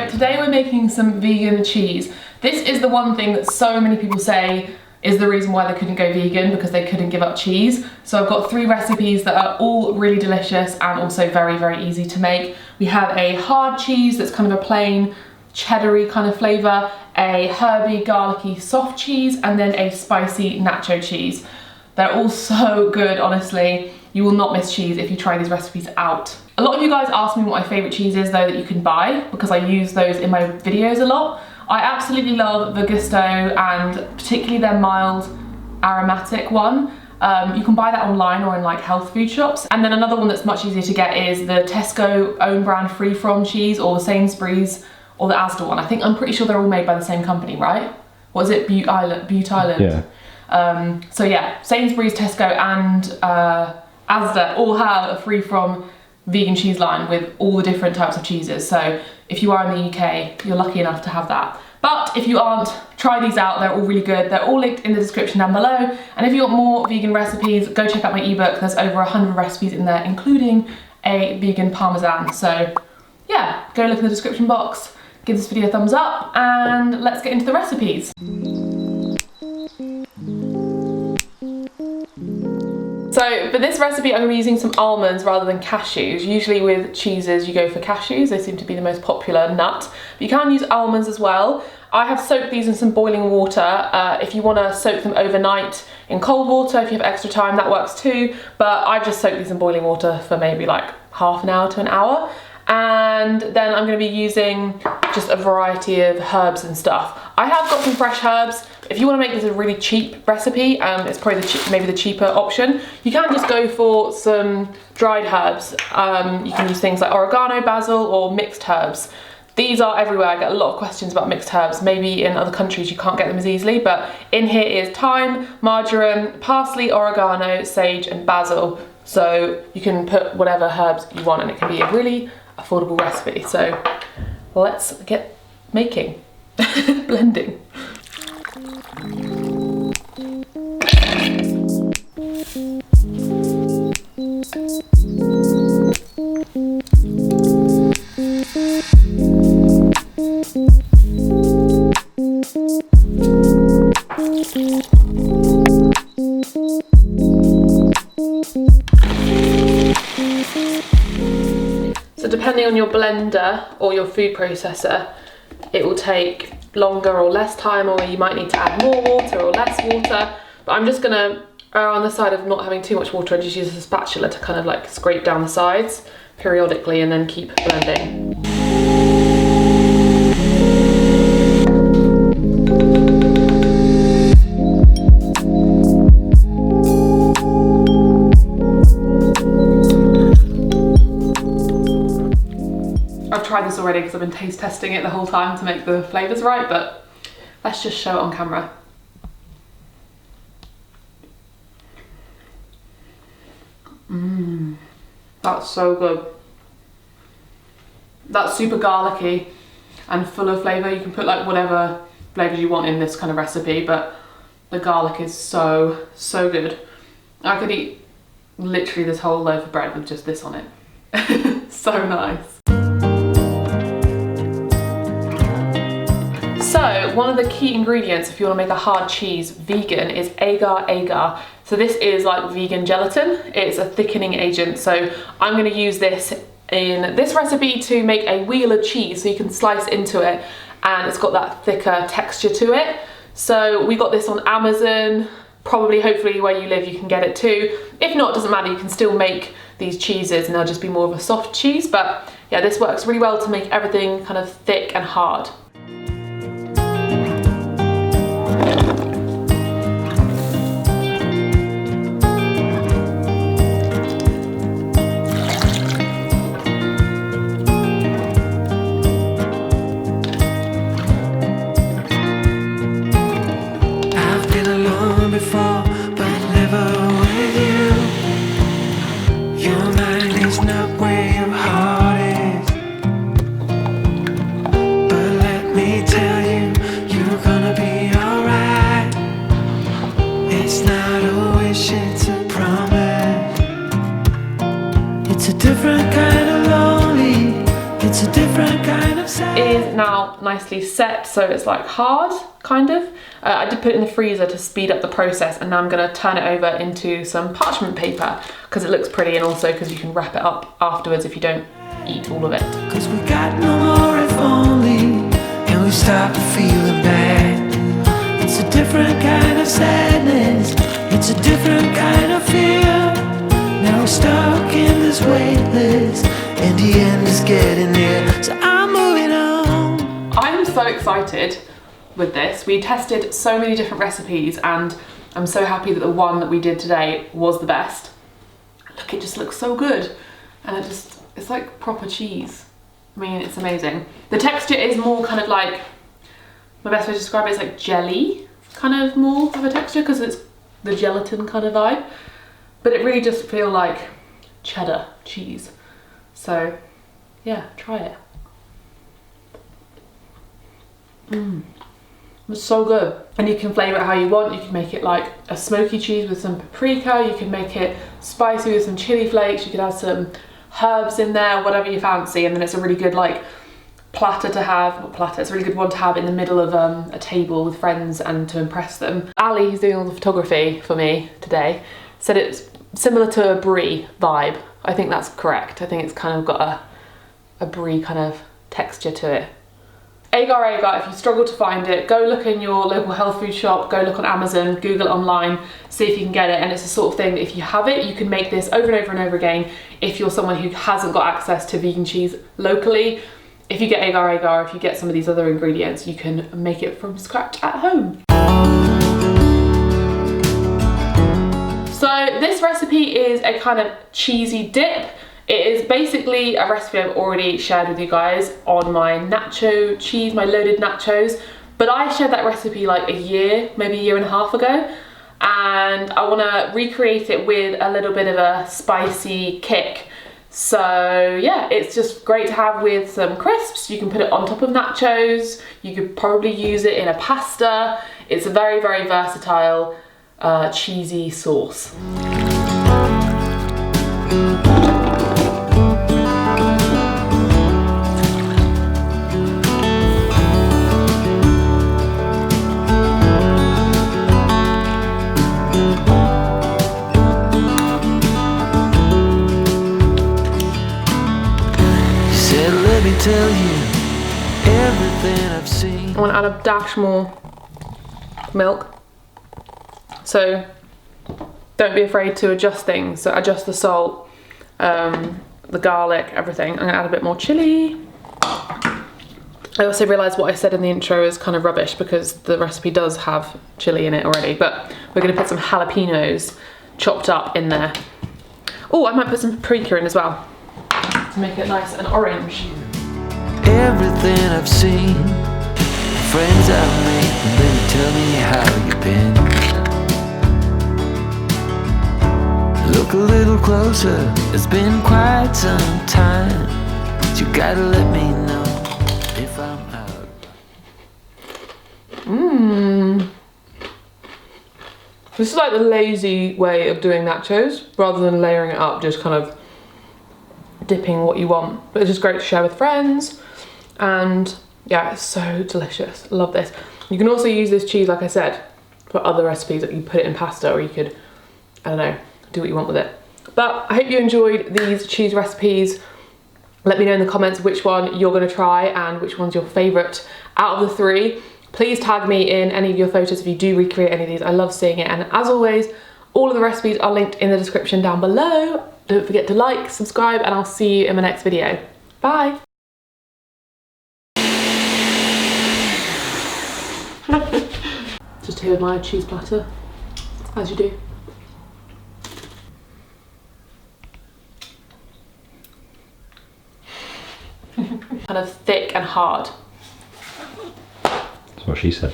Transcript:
So today we're making some vegan cheese. This is the one thing that so many people say is the reason why they couldn't go vegan, because they couldn't give up cheese. So I've got 3 recipes that are all really delicious and also very, very easy to make. We have a hard cheese that's kind of a plain cheddar-y kind of flavour, a herby, garlicky, soft cheese, and then a spicy nacho cheese. They're all so good, honestly. You will not miss cheese if you try these recipes out. A lot of you guys ask me what my favourite cheese is though that you can buy, because I use those in my videos a lot. I absolutely love the Gusto, and particularly their mild aromatic one. You can buy that online or in like health food shops. And then another one that's much easier to get is the Tesco own brand free from cheese, or the Sainsbury's or the Asda one. I'm pretty sure they're all made by the same company, right? What is it, Butte Island? Yeah. So yeah, Sainsbury's, Tesco and Asda all have a free from vegan cheese line with all the different types of cheeses. So if you are in the UK, you're lucky enough to have that. But if you aren't, try these out. They're all really good. They're all linked in the description down below. And if you want more vegan recipes, go check out my ebook. There's over 100 recipes in there, including a vegan parmesan. So yeah, go look in the description box, give this video a thumbs up, and let's get into the recipes. So for this recipe, I'm going to be using some almonds rather than cashews. Usually with cheeses, you go for cashews. They seem to be the most popular nut. But you can use almonds as well. I have soaked these in some boiling water. If you want to soak them overnight in cold water, if you have extra time, that works too. But I just soak these in boiling water for maybe like half an hour to an hour. And then I'm going to be using just a variety of herbs and stuff. I have got some fresh herbs. If you want to make this a really cheap recipe, it's probably maybe the cheaper option. You can just go for some dried herbs. You can use things like oregano, basil, or mixed herbs. These are everywhere. I get a lot of questions about mixed herbs. Maybe in other countries you can't get them as easily, but in here is thyme, marjoram, parsley, oregano, sage, and basil. So you can put whatever herbs you want, and it can be a really affordable recipe. So let's get making, blending. So depending on your blender or your food processor, it will take longer or less time, or you might need to add more water or less water. But I'm just gonna err on the side of not having too much water. I just use a spatula to kind of like scrape down the sides periodically and then keep blending. I've tried this already because I've been taste testing it the whole time to make the flavours right, but let's just show it on camera. That's so good. That's super garlicky and full of flavour. You can put like whatever flavours you want in this kind of recipe, but the garlic is so, so good. I could eat literally this whole loaf of bread with just this on it. So nice. So one of the key ingredients if you want to make a hard cheese vegan is agar-agar. So this is like vegan gelatin. It's a thickening agent. So I'm going to use this in this recipe to make a wheel of cheese, so you can slice into it and it's got that thicker texture to it. So we got this on Amazon. Probably, hopefully where you live you can get it too. If not, it doesn't matter, you can still make these cheeses and they'll just be more of a soft cheese. But yeah, this works really well to make everything kind of thick and hard. Before, but never with you. Your mind is not where your heart is, but let now nicely set, so it's like hard, kind of. I did put it in the freezer to speed up the process, and now I'm gonna turn it over into some parchment paper because it looks pretty, and also because you can wrap it up afterwards if you don't eat all of it. Cause we got no more if only, and we stopped feeling bad. It's a different kind of sadness, it's a different kind of fear. Now we're stuck in this waitlist, and the end is getting near, so I'm moving on. I'm so excited with this. We tested so many different recipes, and I'm so happy that the one that we did today was the best. Look, it just looks so good, and it's like proper cheese. I mean, it's amazing. The texture is more kind of like, my best way to describe it is like jelly, kind of more of a texture, because it's the gelatin kind of vibe. But it really does feel like cheddar cheese. So yeah, try it. It's so good. And you can flavour it how you want. You can make it like a smoky cheese with some paprika. You can make it spicy with some chili flakes. You could have some herbs in there, whatever you fancy. And then it's a really good like platter to have, not platter, it's a really good one to have in the middle of a table with friends and to impress them. Ali, who's doing all the photography for me today, said it's similar to a brie vibe. I think that's correct. I think it's kind of got a brie kind of texture to it. Agar agar, if you struggle to find it, go look in your local health food shop, go look on Amazon, Google it online, see if you can get it. And it's the sort of thing that if you have it, you can make this over and over and over again if you're someone who hasn't got access to vegan cheese locally. If you get agar agar, if you get some of these other ingredients, you can make it from scratch at home. So this recipe is a kind of cheesy dip. It is basically a recipe I've already shared with you guys on my nacho cheese, my loaded nachos. But I shared that recipe like a year, maybe a year and a half ago. And I want to recreate it with a little bit of a spicy kick. So yeah, it's just great to have with some crisps. You can put it on top of nachos. You could probably use it in a pasta. It's a very, very versatile, cheesy sauce. Tell you everything I've seen. I want to add a dash more milk. So don't be afraid to adjust things. So adjust the salt, the garlic, everything. I'm going to add a bit more chili. I also realised what I said in the intro is kind of rubbish because the recipe does have chili in it already. But we're going to put some jalapenos chopped up in there. Oh, I might put some paprika in as well to make it nice and orange. Everything I've seen, friends I've made, and then tell me how you've been. Look a little closer, it's been quite some time, but you gotta let me know if I'm out. This is like the lazy way of doing nachos, rather than layering it up, just kind of dipping what you want. But it's just great to share with friends. And yeah, it's so delicious. Love this. You can also use this cheese, like I said, for other recipes. Like you put it in pasta, or you could, I don't know, do what you want with it. But I hope you enjoyed these cheese recipes. Let me know in the comments which one you're going to try and which one's your favourite out of the three. Please tag me in any of your photos if you do recreate any of these. I love seeing it. And as always, all of the recipes are linked in the description down below. Don't forget to like, subscribe, and I'll see you in my next video. Bye. Just here with my cheese platter, as you do. Kind of thick and hard. That's what she said.